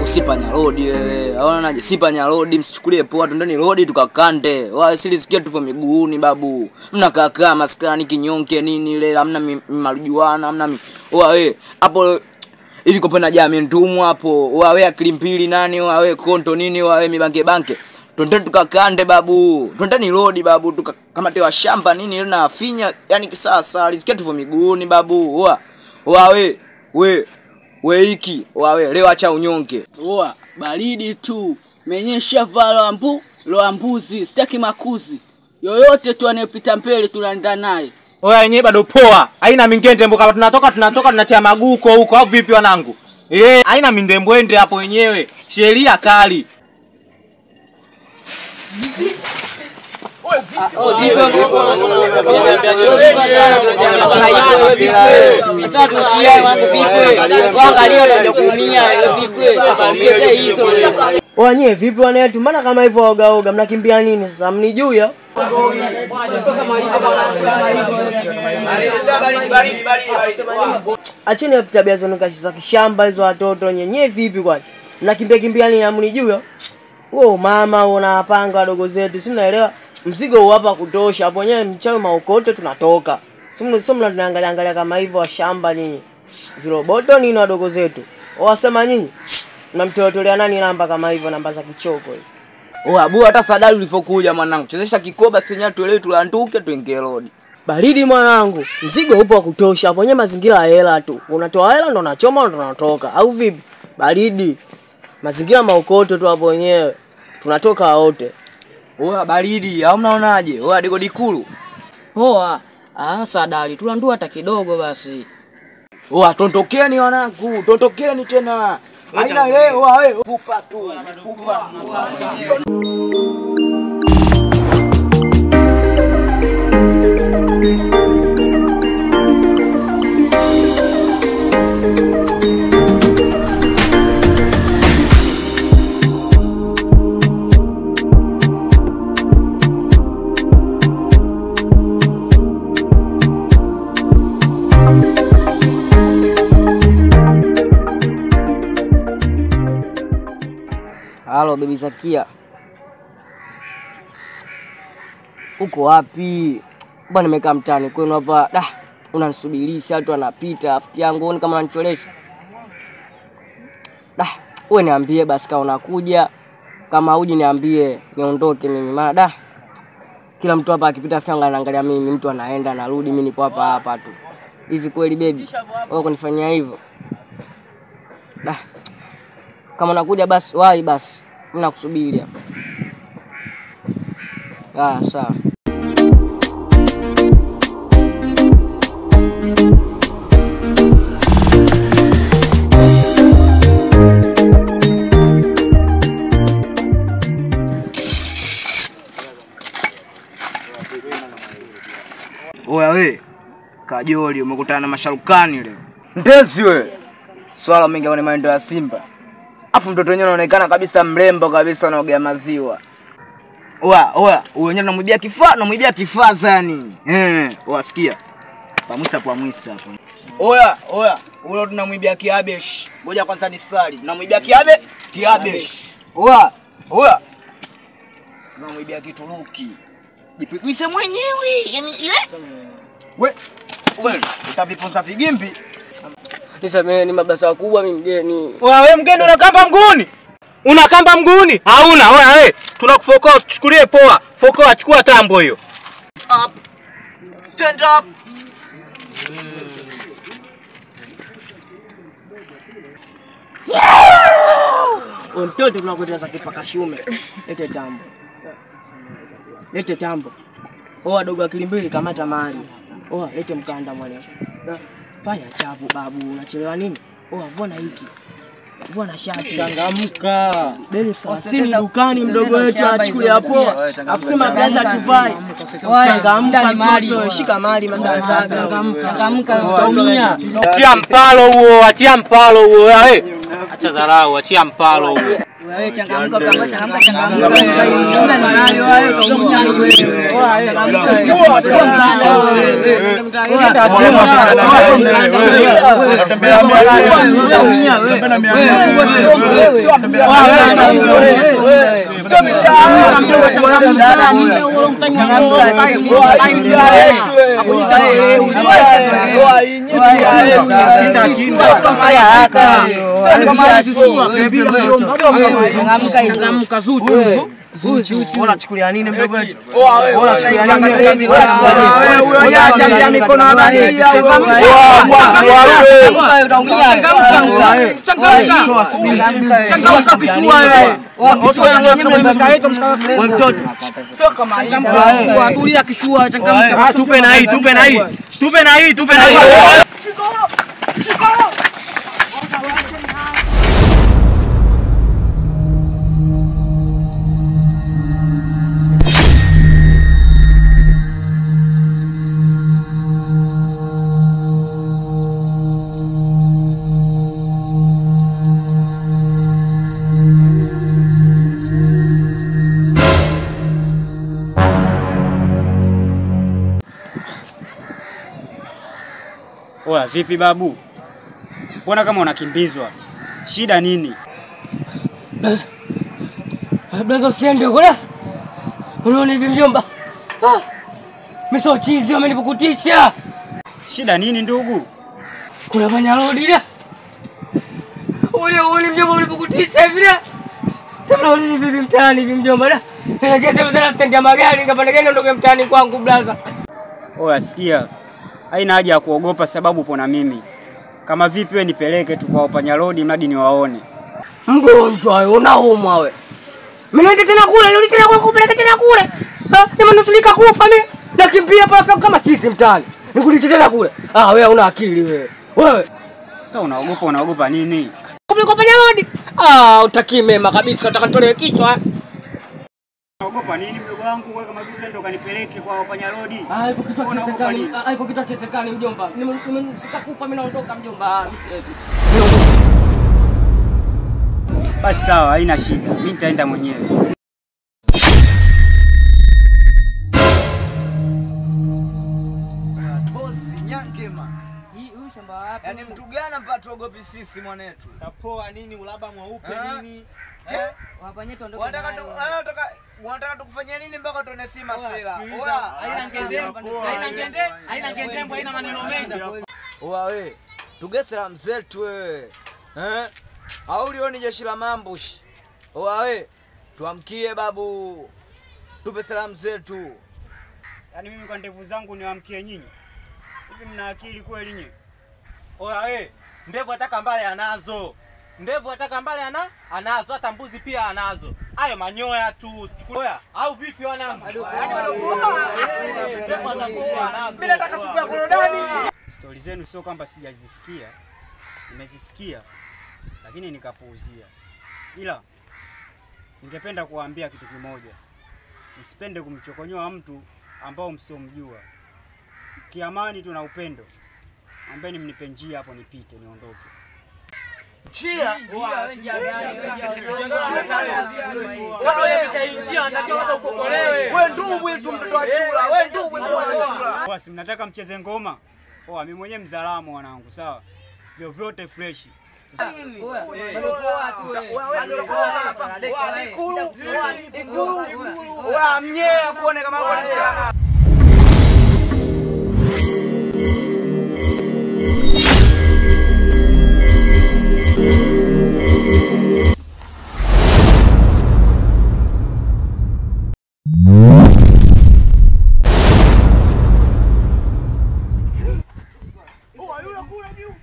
Usipanya road wewe. Unaonaje? Sipanya road, msichukulie poa, twendeni road tukakande. Wao silisikia tupo miguuni babu. Mnakaa maskani kinyonke nini ile, hamna marujuana, hamna wewe. Hapo ili kopena jamii ntumwa hapo. Wewe akili mpili nani, wewe konto nini, wewe mibanke. Twendeni tukakande babu. Twendeni road babu, tukamatewa shamba nini ile na afinya, yani kisasa. Silisikia tupo miguuni babu. We hiki, wawe, leo acha unyonge. Baridi tu. Menyesha vala mbuzi, sitaki makuzi. Yoyote tu anayepita mbele tunaenda naye. Yenyewe bado poa. Haina mingende kama tunatoka tunatia maguko huko au vipi wanangu? Haina mindembwende hapo wenyewe. Sheria kali. Wanye vipi wanetu, maana kama hivyo oga mnakimbia nini sasa, mnijui ya? Acheni tabia zenu za kishamba hizo watoto nyenye vipi kwani? Mnakimbia nini, mnijui ya? Mama unapanga wadogo zetu, si mnaelewa? Mzigo huu hapa kutosha, hapo nyewe mchawi maokoto tunatoka. Simna tunaangalia kama hivyo wa shamba nyinyi. Viroboto nini wadogo zetu? Wasema nyinyi? Mnamtolea nani namba kama hivyo, namba za kichoko hivi? Abu hata sadali ulifokuja mwanangu. Chezesha kikoba senya tuelewe tulanduke tuingie road. Baridi mwanangu, mzigo upo wa kutosha, hapo nyewe mazingira ya hela tu. Unatoa hela ndo unachoma ndo unatoka. Au vipi? Baridi. Mazingira maokoto tu hapo wenyewe. Tunatoka wote. Baridi, au mnaonaje? Dego dikulu. Sadali, tulandua hata kidogo basi. Tondokeni wanangu, tondokeni tena. Haina leo wewe, kupa tu. Halo Baby Zakia. Uko wapi? Bwana nimekaa mtaani kwenu hapa. Unanisubirisha watu wanapita, rafiki yangu ni kama unanicholesha. Wewe niambie basi kama unakuja. Kama huji niambie niondoke mimi. Maana kila mtu hapa akipita rafiki yangu anaangalia mimi, mtu anaenda anarudi, mimi nipo hapa tu. Hivi kweli baby? Wewe kunifanyia hivyo? Kama unakuja basi wahi basi. Mimi nakusubiri hapa. Sawa. We, Kajoli umekutana na masharukani leo. Ndezi we. Swala mengi kwenye maendo ya Simba. Afu mtoto wenyewe anaonekana kabisa mrembo kabisa, anaogea maziwa. Wenyewe namwibia kifaa yani. Sikia. Pamwisa hapo. Ule tunamwibia kiabesh. Ngoja kwanza nisali. Tunamwibia kiabesh. Tunamwibia Kituruki. Jipigwise mwenyewe. Yani ile. Utaviponza vigimbi. Nisameni mabasa wakubwa mimi mgeni. Wewe mgeni unakamba mguuni? Unakamba mguuni? Hauna. Wewe tunakufokoa, chukulie poa. Fokoa, chukua tambo hiyo. Up. Stand up. Mtoto tunakueleza kipaka shume. Lete tambo. Dogo akili mbili kamata mali. Lete mkanda mwana. Fanya chapu babu, unachelewa nini? Vona hiki. Vona shati. Changamka. Beli 30 dukani mdogo wetu anachukulia hapo. Afisema kaza tuvai. Changamka mtoto, shika mali masaa zake. Changamka utaumia. Achia mpalo huo. Acha dharau, achia mpalo huo. Wewe changamka kama changamka. Shida ni nayo hayo kaumia wewe. Unachukulia nini mdogo wetu? Unachukulia nini? Wewe acha mikono habari. Changamka kishua wewe. Mtoto. Sio kama hivi. Tulia kishua changamka. Tupe na hii. Oya, vipi babu? Mbona kama unakimbizwa? Shida nini? Blaza usiende kule. Unaona hivi mjomba? Miso chizi wamenipukutisha. Shida nini ndugu? Kuna panyarodi ile. Ule mjomba wamenipukutisha hivi ile. Sema ni vipi mtaani hivi mjomba da? Nilegeze sana stendi ya magari nikapanda gani ndoke mtaani kwangu blaza. Oya, sikia. Haina haja ya kuogopa sababu upo na mimi. Kama vipi wewe nipeleke tu kwa panyarodi mradi niwaone. Mgonjwa wewe unaumwa wewe. Mimi nende tena kule, nirudi tena kwa kupeleka tena kule. Nimenusulika kufa mimi. Nakimbia pale kama chizi mtaani. Nikurudi tena kule. Wewe una akili wewe. Wewe. Sasa unaogopa nini? Kupeleka panyarodi. Utaki mema kabisa, utakatolee kichwa. Unaogopa nini mdogo wangu? Wewe kama vipi ndo kanipeleke kwa panyarodi? Haiko kitu kisekani mjomba. Nimenusulika kufa mimi naondoka mjomba. Basi sawa, haina shida. Mimi nitaenda mwenyewe. Yaani mtu gani mpaka tuogopi sisi mwanetu? Tapoa nini ulaba mweupe nini? Wapanyeto ndio. Wanataka tukufanyia nini mpaka tuone si masela? Haina ngendembo, haina maneno mengi. Wewe, tuge salamu zetu wewe. Au lioni jeshi la mambushi. Wewe, tuamkie babu. Tupe salamu zetu. Yaani mimi kwa ndevu zangu niwaamkie nyinyi. Hivi mna akili kweli nyinyi? Oya we, ndevu ataka mbale anazo. Anazo, hata mbuzi pia anazo. Hayo manyoya tu. Oya, au vipi wanangu? Mimi nataka supu ya korodani. Stori zenu sio kwamba sijazisikia. Nimezisikia lakini nikapuuzia. Ila ningependa kuwaambia kitu kimoja. Msipende kumchokonyoa mtu ambao msiomjua. Kiamani tuna upendo. Ambeni mnipe njia hapo nipite niondoke. Njia? Wewe njia anatakiwa hata ukokolewe. Wewe ndugu wetu mtoto wa chura. Wewe ndugu wetu wa chura. Basi mnataka mcheze ngoma? Mimi mwenyewe mzalamu wanangu, sawa? Vyovyote fresh. Mnyea kuone kama yule kule juu.